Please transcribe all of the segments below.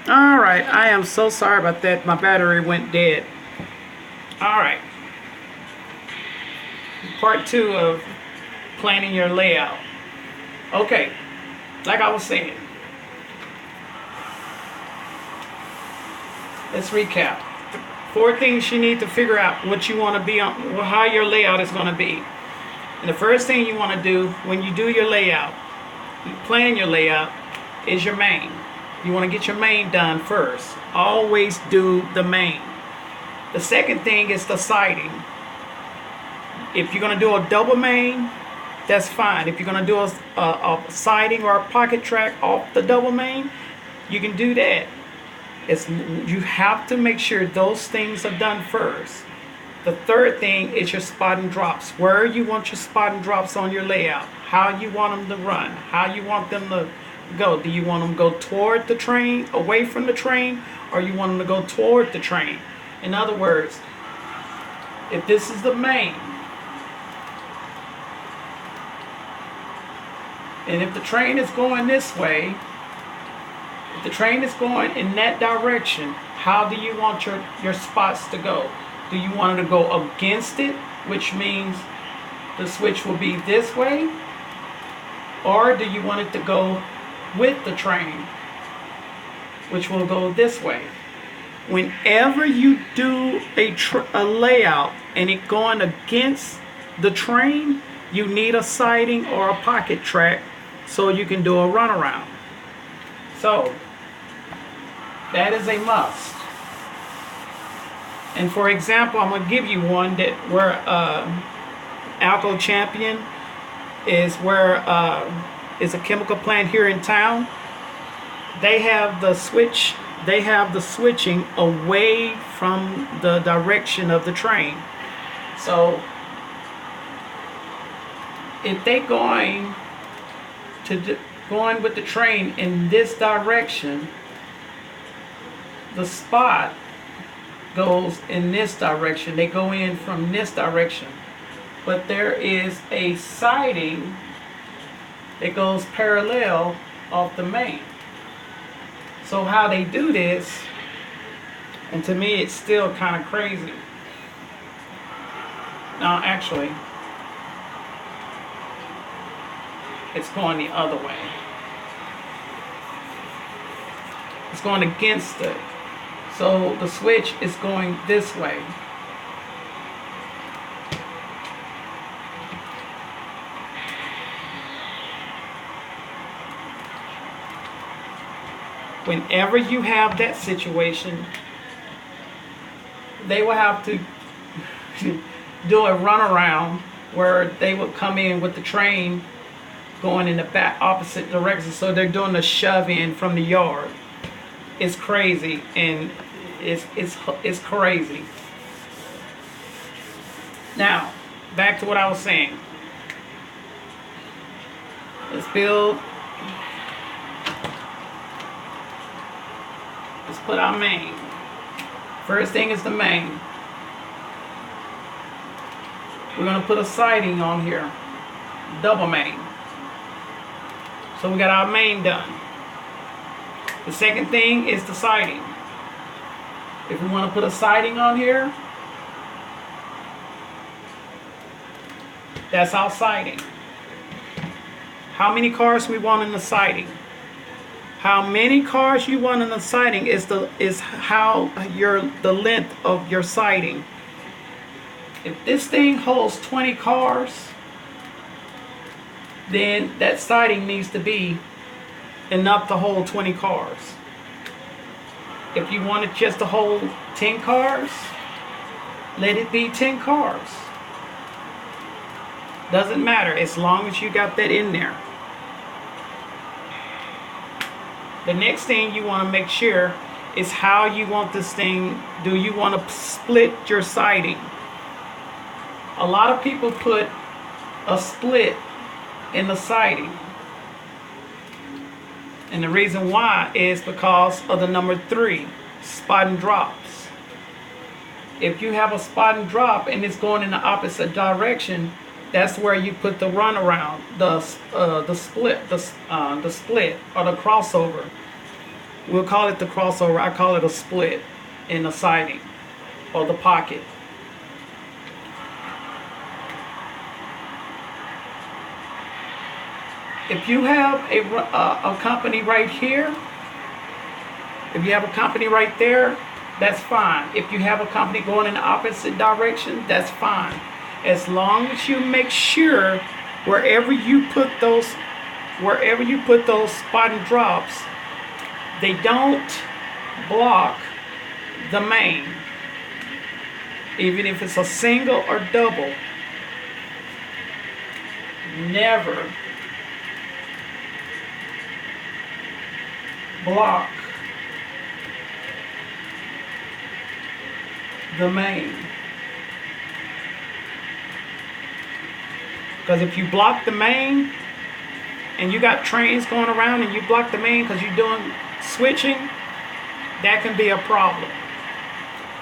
All right, I am so sorry about that. My battery went dead. All right, part two of planning your layout. Okay, like I was saying, let's recap. Four things you need to figure out what you want to be on, how your layout is going to be. And the first thing you want to do when you do your layout, you plan your layout, is your main. You want to get your main done first. Always do the main. The second thing is the siding. If you're going to do a double main, that's fine. If you're going to do a siding or a pocket track off the double main, you can do that. You have to make sure those things are done first. The third thing is your spot and drops. Where you want your spot and drops on your layout. How you want them to run. How you want them to go. Do you want them to go toward the train, away from the train, or you want them to go toward the train? In other words, if this is the main, and if the train is going this way, if the train is going in that direction, how do you want your spots to go? Do you want it to go against it, which means the switch will be this way? Or do you want it to go with the train, which will go this way? Whenever you do a layout and it going against the train, you need a siding or a pocket track so you can do a runaround. So that is a must. And for example, I'm going to give you one that where Alco Champion is where is a chemical plant here in town. They have the switch. They have the switching away from the direction of the train. So if they going with the train in this direction, the spot goes in this direction. They go in from this direction. But there is a siding that goes parallel off the main. So how they do this, and to me it's still kind of crazy. Now actually, it's going the other way. It's going against it. So the switch is going this way. Whenever you have that situation, they will have to do a runaround where they will come in with the train going in the back opposite direction. So they're doing a shove in from the yard. It's crazy, and it's crazy. Now, back to what I was saying. Let's build. Let's put our main. First thing is the main. We're going to put a siding on here. Double main. So we got our main done. The second thing is the siding. If we want to put a siding on here, that's our siding. How many cars we want in the siding? How many cars you want in the siding is how the length of your siding. If this thing holds 20 cars, then that siding needs to be enough to hold 20 cars. If you want it just to hold 10 cars, let it be 10 cars. Doesn't matter as long as you got that in there. The next thing you want to make sure is how you want this thing. Do you want to split your siding? A lot of people put a split in the siding. And the reason why is because of the number 3, spot and drops. If you have a spot and drop and it's going in the opposite direction, that's where you put the runaround, the split or the crossover. We'll call it the crossover. I call it a split in the siding or the pocket. If you have a company right here, if you have a company right there, that's fine. If you have a company going in the opposite direction, that's fine. As long as you make sure wherever you put those spot and drops, they don't block the main. Even if it's a single or double, never block the main. Because if you block the main and you got trains going around and you block the main because you're doing switching, that can be a problem.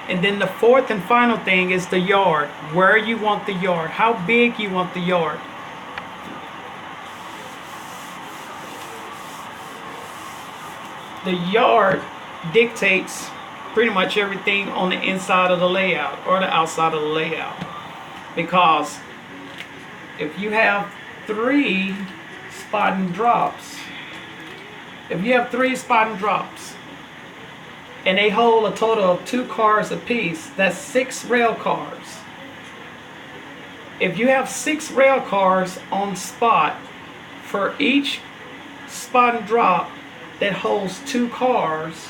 And then the fourth and final thing is the yard. Where you want the yard, how big you want the yard. The yard dictates pretty much everything on the inside of the layout or the outside of the layout. Because if you have 3 spot and drops, and they hold a total of 2 cars apiece, that's 6 rail cars. If you have 6 rail cars on spot, for each spot and drop that holds 2 cars,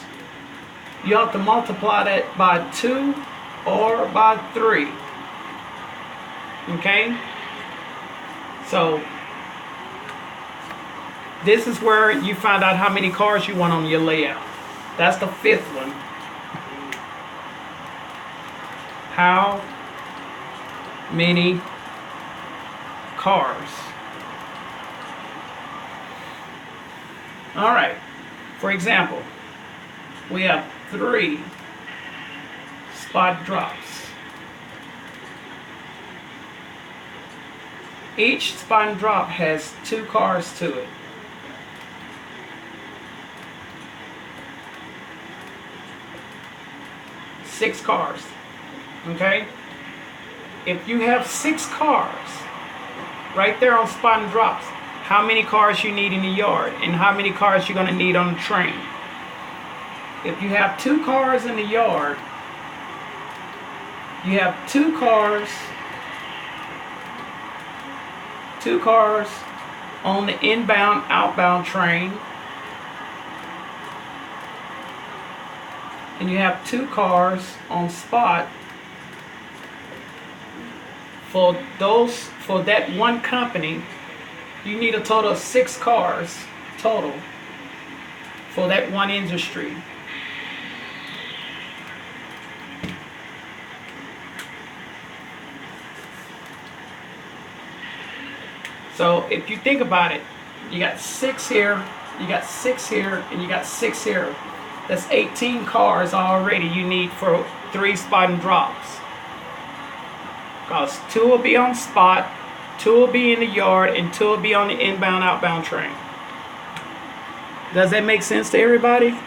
you have to multiply that by 2 or by 3. Okay? So this is where you find out how many cars you want on your layout. That's the 5th one. How many cars? All right. For example, we have 3 spot drops. Each spot and drop has 2 cars to it. Six cars. Okay? If you have 6 cars right there on spot and drops, how many cars you need in the yard and how many cars you're going to need on the train. If you have 2 cars in the yard, you have 2 cars on the inbound, outbound train, and you have 2 cars on spot for that one company. You need a total of 6 cars total for that one industry. So if you think about it, you got 6 here, you got 6 here, and you got 6 here. That's 18 cars already you need for 3 spot and drops. Because 2 will be on spot, 2 will be in the yard, and 2 will be on the inbound, outbound train. Does that make sense to everybody?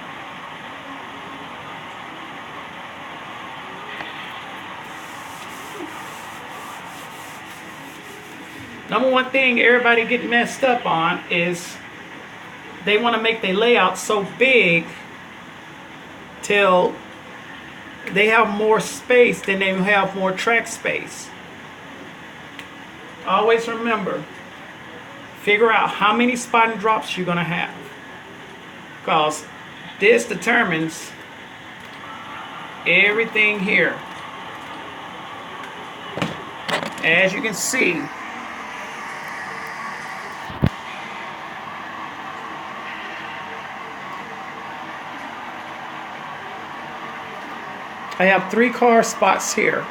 Number one thing everybody get messed up on is they want to make their layout so big till they have more space than they have more track space. Always remember, figure out how many spot and drops you're going to have. Because this determines everything here. As you can see, I have 3 car spots here.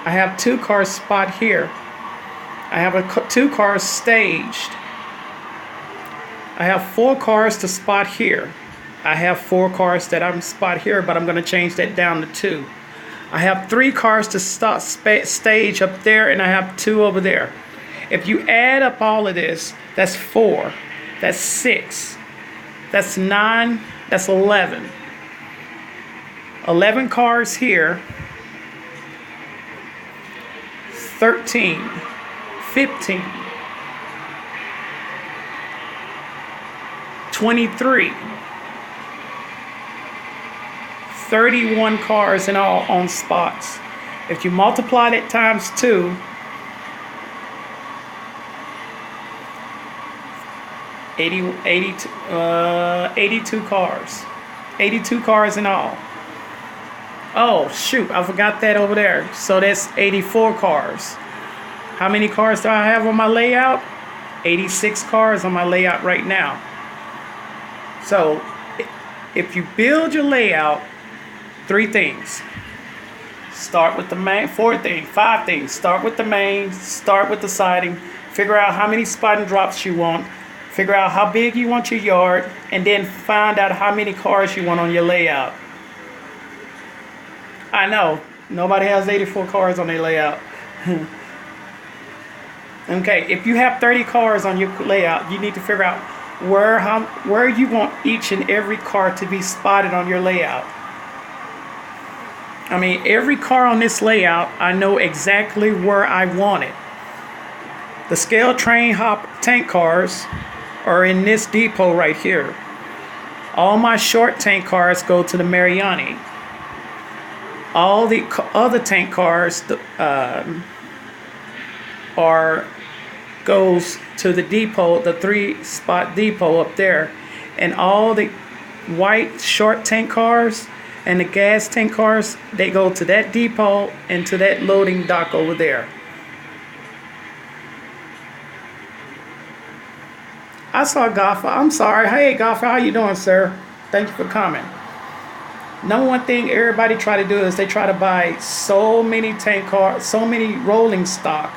I have 2 car spot here. I have 2 cars staged. I have 4 cars to spot here. I have 4 cars that I'm spot here, but I'm going to change that down to 2. I have 3 cars to stage up there, and I have 2 over there. If you add up all of this, that's 4. That's 6. That's 9 That's 11. 11 cars here. 13. 15. 23. 31 cars in all on spots. If you multiply that times 2, 82 cars. 82 cars in all. Oh, shoot, I forgot that over there. So that's 84 cars. How many cars do I have on my layout? 86 cars on my layout right now. So if you build your layout, 3 things. Start with the main, 4 things, 5 things. Start with the main, start with the siding, figure out how many spot and drops you want, figure out how big you want your yard, and then find out how many cars you want on your layout. I know, nobody has 84 cars on their layout. Okay, if you have 30 cars on your layout, you need to figure out where you want each and every car to be spotted on your layout. I mean, every car on this layout, I know exactly where I want it. The scale train hop tank cars are in this depot right here. All my short tank cars go to the Mariani. All the other tank cars goes to the depot, the 3-spot depot up there, and all the white short tank cars and the gas tank cars, they go to that depot and to that loading dock over there. I saw Gaffa. I'm sorry. Hey, Gaffa, how you doing, sir? Thank you for coming. Number one thing everybody try to do is they try to buy so many tank cars, so many rolling stock.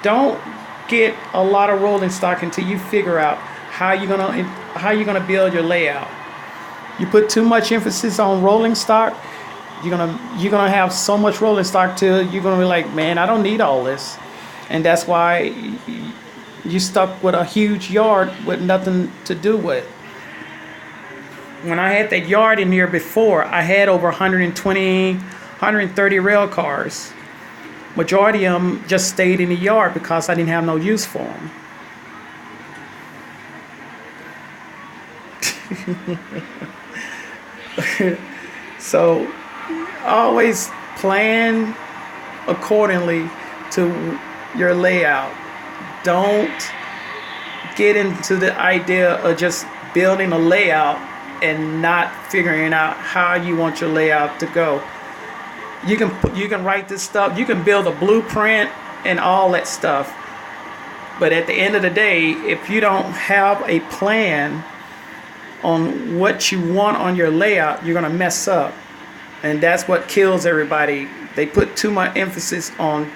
Don't get a lot of rolling stock until you figure out how you're gonna build your layout. You put too much emphasis on rolling stock, you're gonna have so much rolling stock till you're gonna be like, man, I don't need all this. And that's why you stuck with a huge yard with nothing to do with. When I had that yard in here before, I had over 120, 130 rail cars. Majority of them just stayed in the yard because I didn't have no use for them. So always plan accordingly to your layout. Don't get into the idea of just building a layout and not figuring out how you want your layout to go. You can write this stuff, you can build a blueprint and all that stuff, but at the end of the day, if you don't have a plan on what you want on your layout, you're gonna mess up. And that's what kills everybody. They put too much emphasis on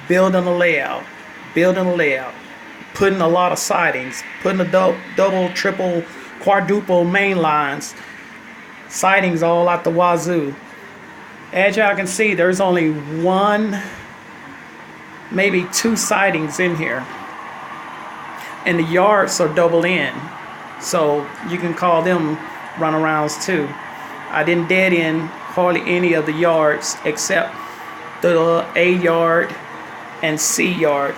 building a layout, putting a lot of sidings, putting a double, triple, quadruple main lines, sidings all out the wazoo. As y'all can see, there's only 1, maybe 2 sidings in here, and the yards are double in, so you can call them runarounds too. I didn't dead end hardly any of the yards except the A yard and C yard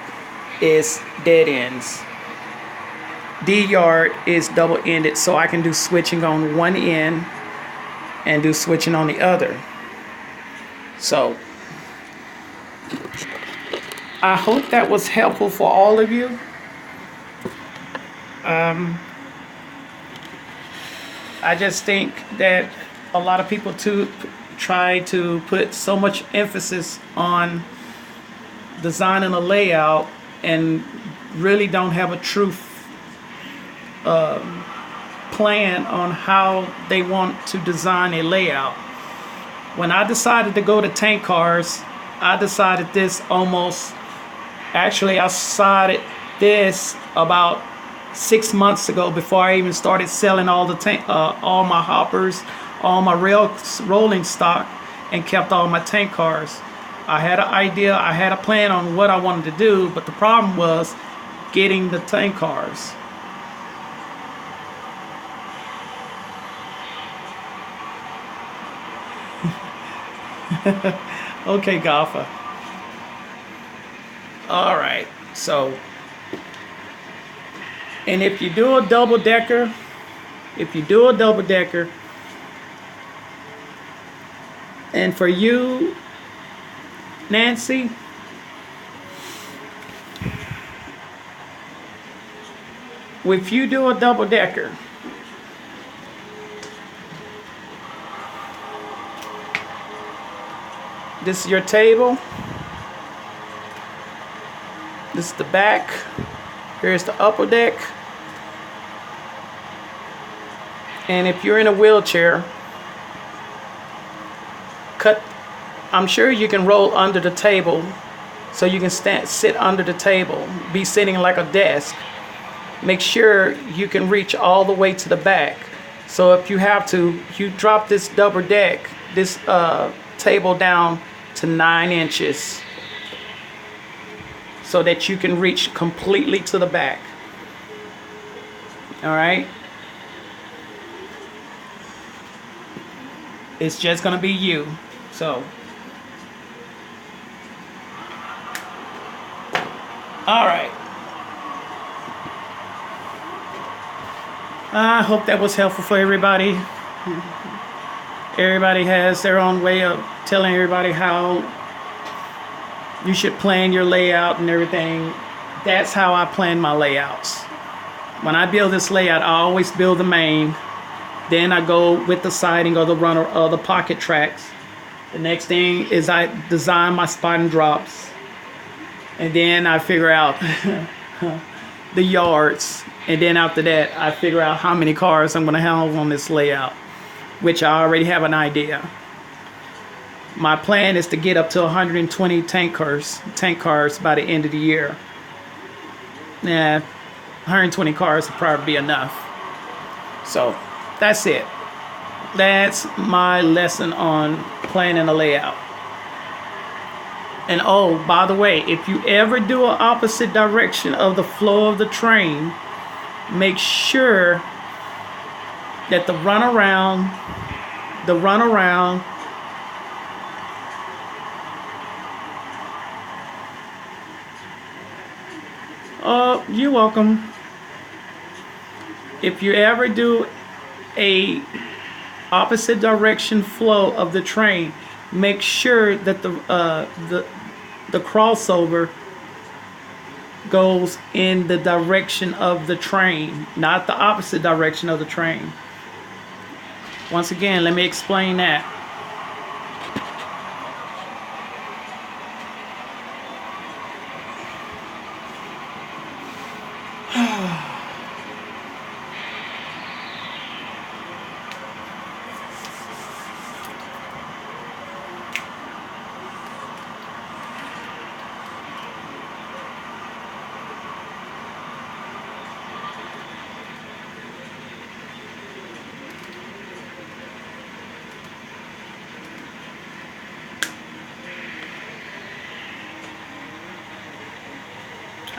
is dead ends. D yard is double ended, so I can do switching on one end and do switching on the other. So I hope that was helpful for all of you. I just think that a lot of people try to put so much emphasis on designing a layout and really don't have a true plan on how they want to design a layout. When I decided to go to tank cars, I decided this I decided this about 6 months ago before I even started selling all my hoppers, all my rolling stock, and kept all my tank cars. I had an idea, I had a plan on what I wanted to do, but the problem was getting the tank cars. Okay, golfer. All right. So, and if you do a double decker, and for you, Nancy, if you do a double decker, this is your table. This is the back. Here's the upper deck. And if you're in a wheelchair, I'm sure you can roll under the table so you can sit under the table, be sitting like a desk. Make sure you can reach all the way to the back. So if you have to, you drop this double deck, this table down to 9 inches so that you can reach completely to the back. All right. It's just gonna be you. So, all right. I hope that was helpful for everybody. Everybody has their own way of telling everybody how you should plan your layout and everything. That's how I plan my layouts. When I build this layout, I always build the main. Then I go with the siding or the runner or the pocket tracks. The next thing is I design my spot and drops. And then I figure out the yards. And then after that, I figure out how many cars I'm going to have on this layout, which I already have an idea. My plan is to get up to 120 tank cars by the end of the year. Nah, 120 cars will probably be enough. So that's it. That's my lesson on planning a layout. And oh, by the way, if you ever do an opposite direction of the flow of the train, make sure that the runaround, oh, you're welcome. If you ever do a opposite direction flow of the train, make sure that the crossover goes in the direction of the train, not the opposite direction of the train. Once again, let me explain that.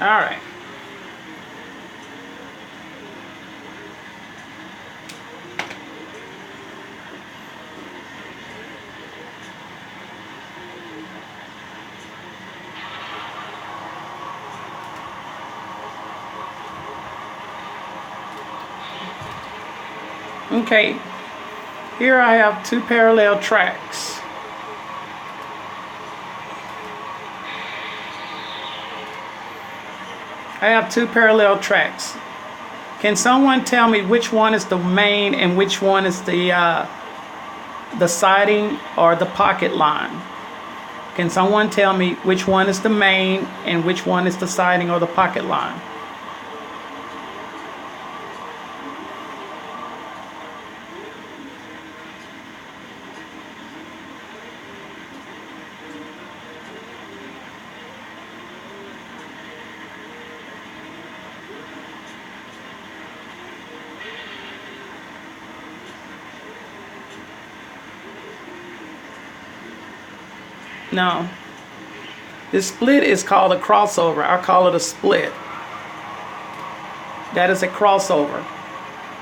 All right. Okay, here I have 2 parallel tracks. I have 2 parallel tracks. Can someone tell me which one is the main and which one is the siding or the pocket line? Can someone tell me which one is the main and which one is the siding or the pocket line? No. This split is called a crossover. I call it a split. That is a crossover.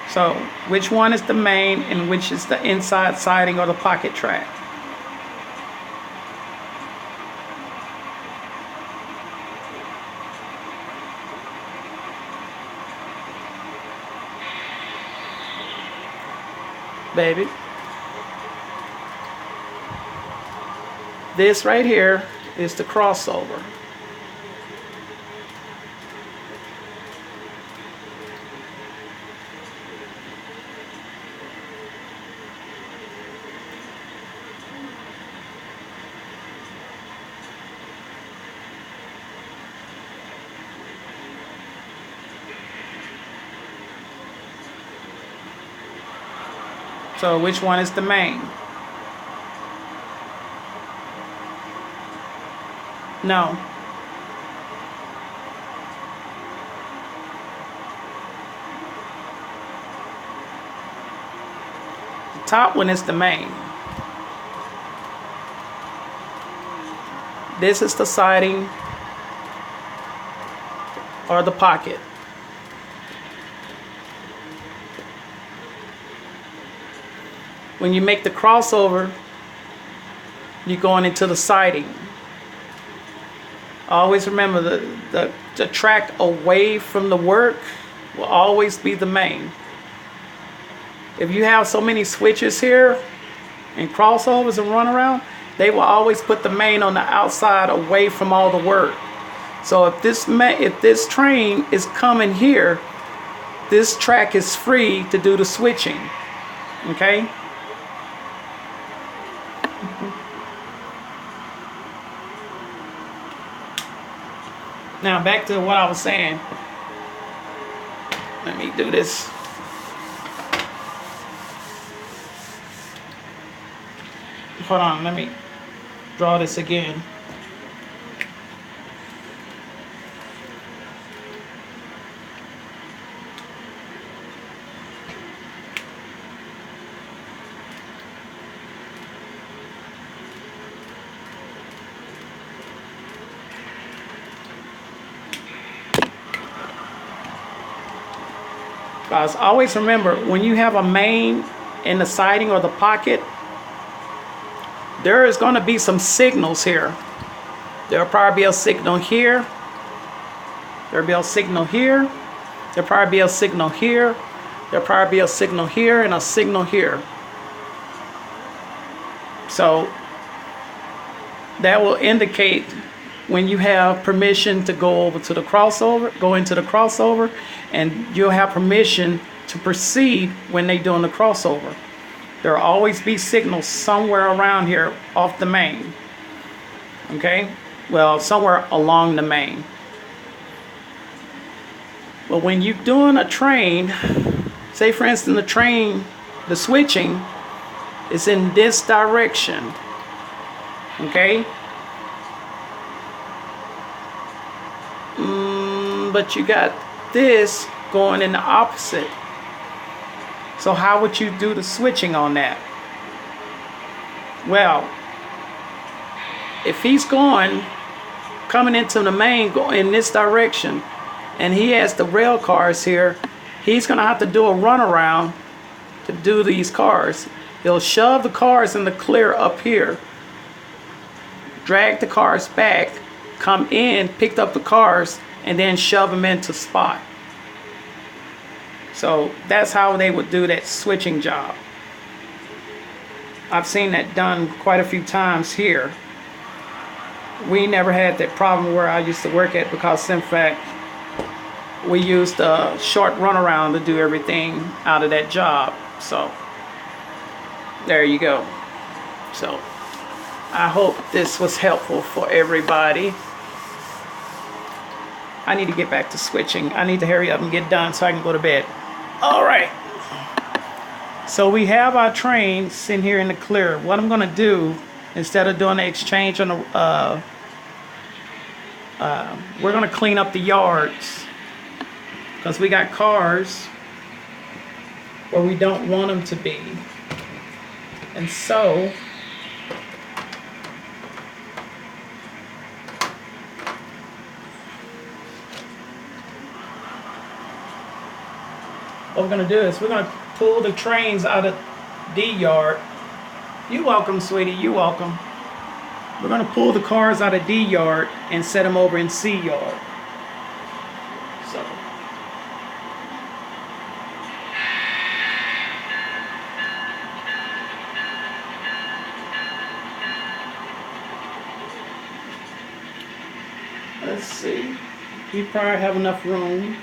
So, which one is the main and which is the inside siding or the pocket track? baby. This right here is the crossover. So which one is the main? No. The top one is the main. This is the siding or the pocket. When you make the crossover, you're going into the siding. Always remember the track away from the work will always be the main. If you have so many switches here and crossovers and runaround, they will always put the main on the outside away from all the work. So if this train is coming here, this track is free to do the switching. Okay? Now back to what I was saying. Let me do this. Hold on, let me draw this again. Guys, always remember, when you have a main in the siding or the pocket, there is going to be some signals here. There'll probably be a signal here. There'll be a signal here. There'll probably be a signal here. There'll probably be a signal here and a signal here. So that will indicate when you have permission to go over to the crossover, go into the crossover, and you'll have permission to proceed when they're doing the crossover. There will always be signals somewhere around here off the main. Okay? Well, somewhere along the main. But when you're doing a train, say for instance the train, the switching is in this direction. Okay? But you got this going in the opposite. So how would you do the switching on that? Well, if he's coming into the main, going in this direction, and he has the rail cars here, he's gonna have to do a runaround to do these cars. He'll shove the cars in the clear up here, drag the cars back, come in, pick up the cars, and then shove them into spot. So that's how they would do that switching job. I've seen that done quite a few times here. We never had that problem where I used to work at, because in fact we used a short runaround to do everything out of that job. So there you go. So I hope this was helpful for everybody. I need to get back to switching. I need to hurry up and get done so I can go to bed. All right. So we have our train sitting here in the clear. What I'm going to do, instead of doing the exchange on the, we're going to clean up the yards, because we got cars where we don't want them to be. And so what we're going to do is we're going to pull the trains out of D yard. You're welcome, sweetie. You're welcome. We're going to pull the cars out of D yard and set them over in C yard. So Let's see. You probably have enough room.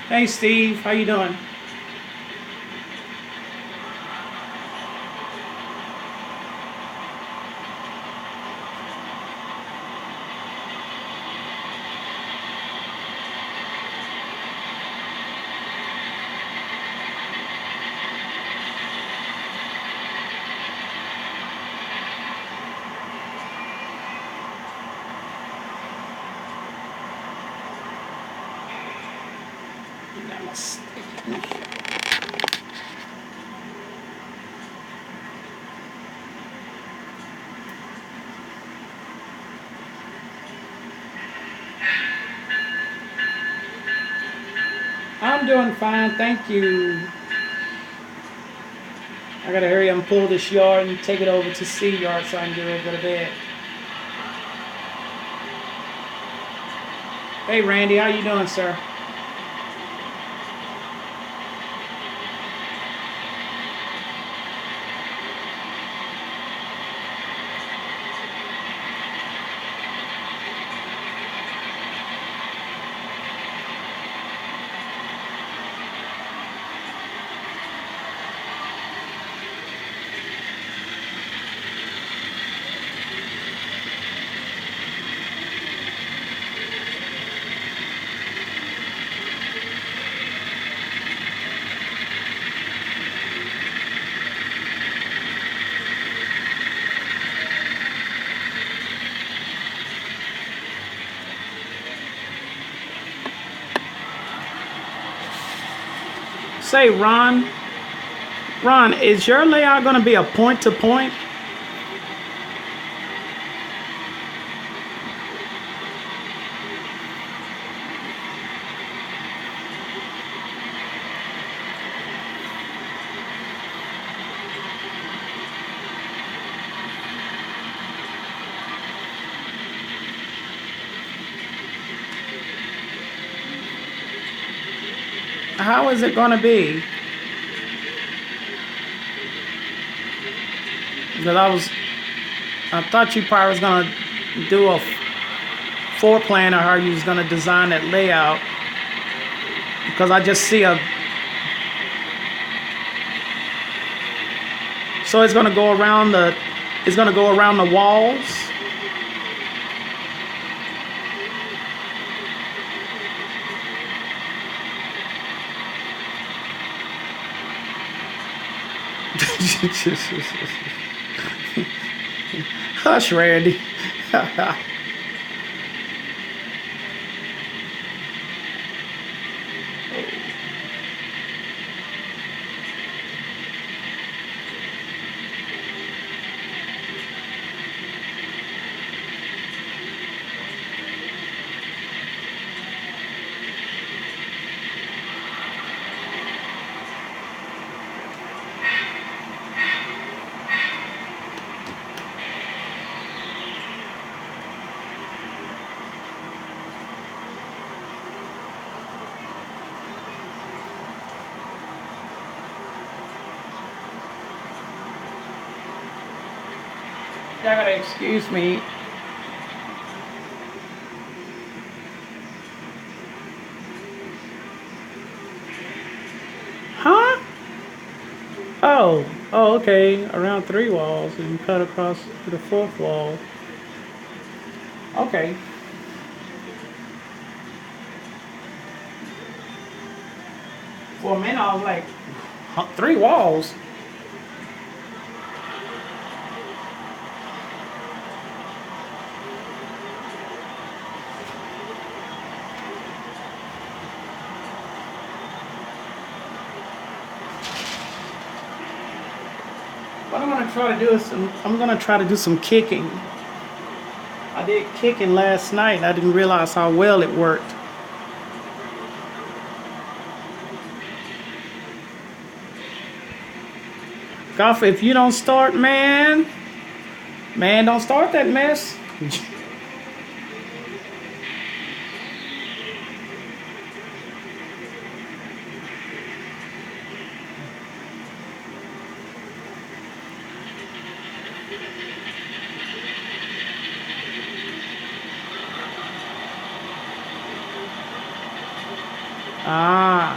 Hey Steve, how you doing? I'm doing fine, thank you. I gotta hurry up and pull this yard and take it over to C yard so I can get ready to go to bed. Hey Randy, how you doing, sir? Say, Ron, is your layout going to be a point-to-point? How is it going to be? Because I thought you probably was going to do a floor plan or how you was going to design that layout. Because I just see so it's going to go around the walls. Hush, Randy. Y'all gotta excuse me. Huh? Oh, okay. Around 3 walls and cut across to the 4th wall. Okay. For a minute, I was like, 3 walls? What I'm gonna try to do is I'm gonna try to do some kicking. I did kicking last night and I didn't realize how well it worked. Golf, if you don't start, man, don't start that mess. Ah.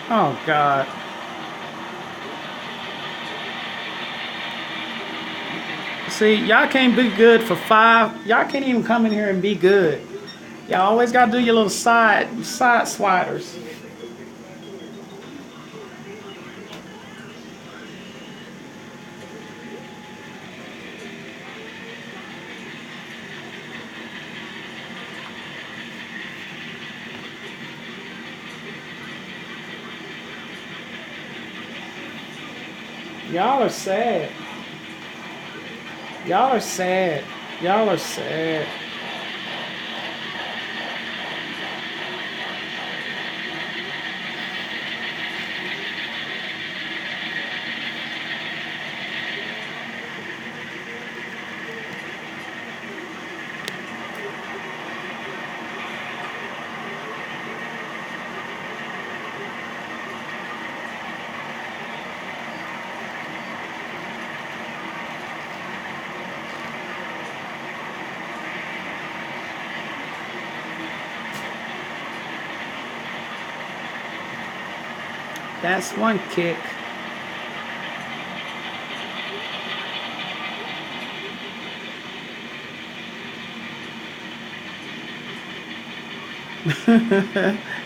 Oh, God. See, y'all can't be good for 5. Y'all can't even come in here and be good. Y'all always got to do your little side sliders. Y'all are sad. Y'all are sad. Y'all are sad. That's one kick.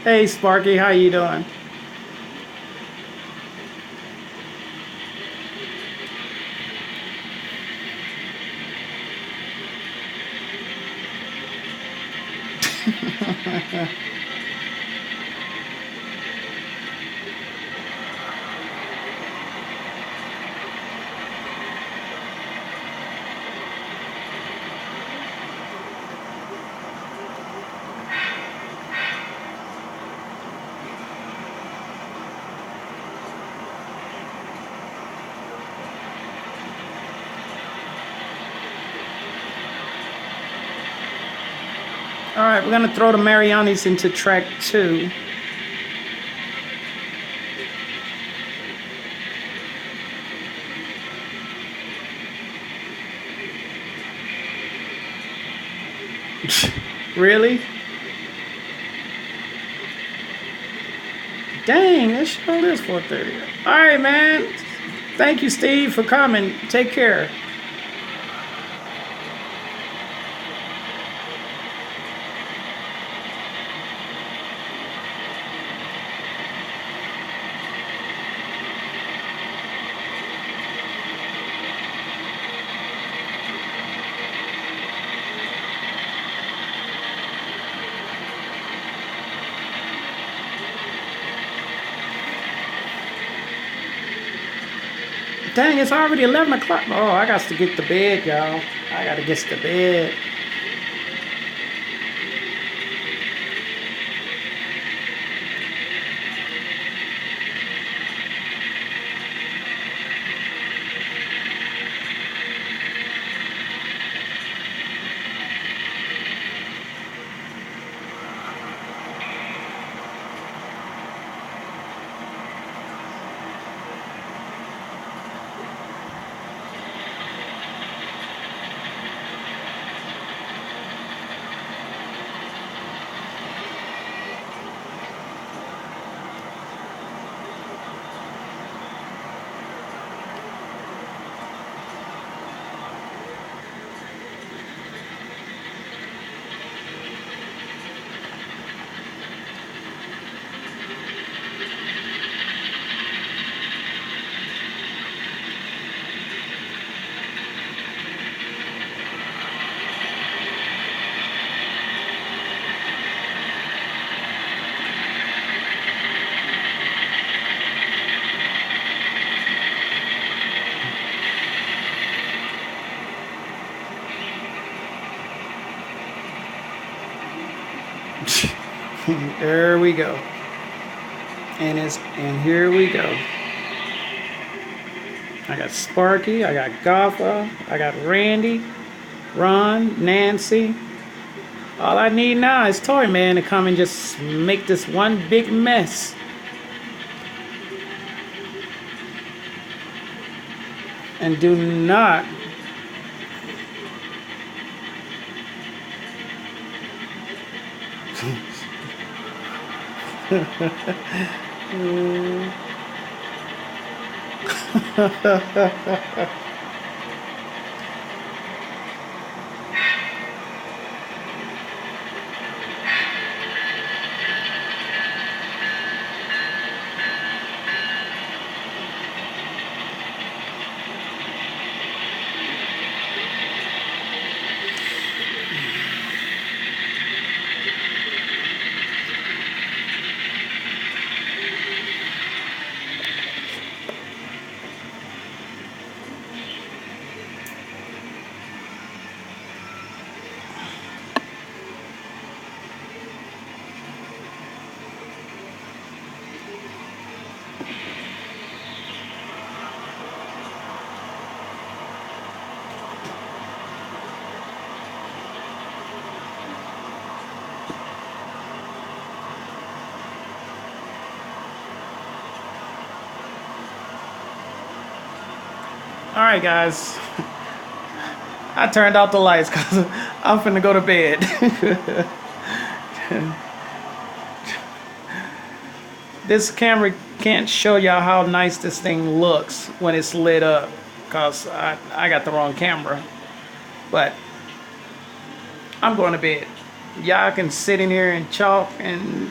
Hey Sparky, how you doing? All right, we're gonna throw the Marianis into track 2. Really? Dang, that sure is 4:30. All right, man. Thank you, Steve, for coming. Take care. Dang, it's already 11 o'clock. Oh, I got to get to bed, y'all. I got to get to bed. There we go. And here we go. I got Sparky, I got Gotha, I got Randy, Ron, Nancy. All I need now is Toy Man to come and just make this one big mess. And do not All right, guys. I turned out the lights because I'm finna go to bed. This camera can't show y'all how nice this thing looks when it's lit up because I got the wrong camera. But I'm going to bed. Y'all can sit in here and talk and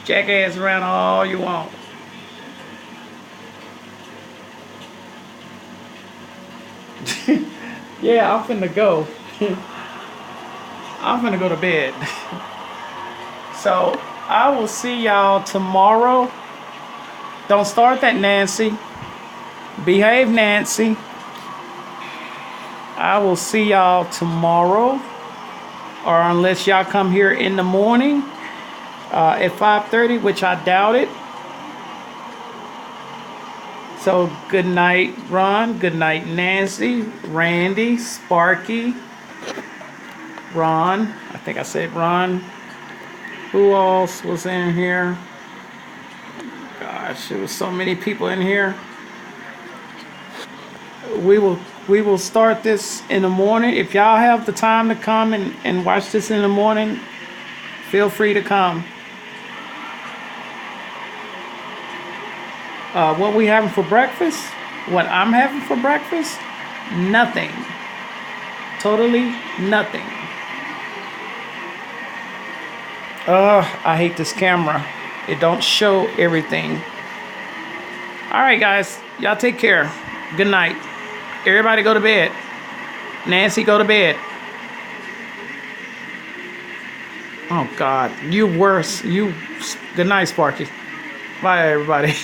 jackass around all you want. Yeah, I'm finna go. I'm finna go to bed. So I will see y'all tomorrow. Don't start that, Nancy. Behave, Nancy. I will see y'all tomorrow, or unless y'all come here in the morning at 5:30, which I doubt it. So good night, Ron. Good night, Nancy, Randy, Sparky, Ron. I think I said Ron. Who else was in here? Gosh, there was so many people in here. We will start this in the morning. If y'all have the time to come and watch this in the morning, feel free to come. What we having for breakfast? What I'm having for breakfast? Nothing. Totally nothing. I hate this camera. It don't show everything. All right, guys. Y'all take care. Good night. Everybody go to bed. Nancy, go to bed. Oh, God. You worse. Good night, Sparky. Bye, everybody.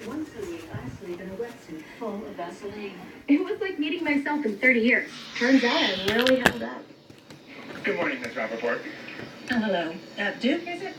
Once a week, I sleep in a wetsuit full of Vaseline. It was like meeting myself in 30 years. Turns out I really held up. Good morning, Miss Rappaport. Oh, hello. Duke, is it?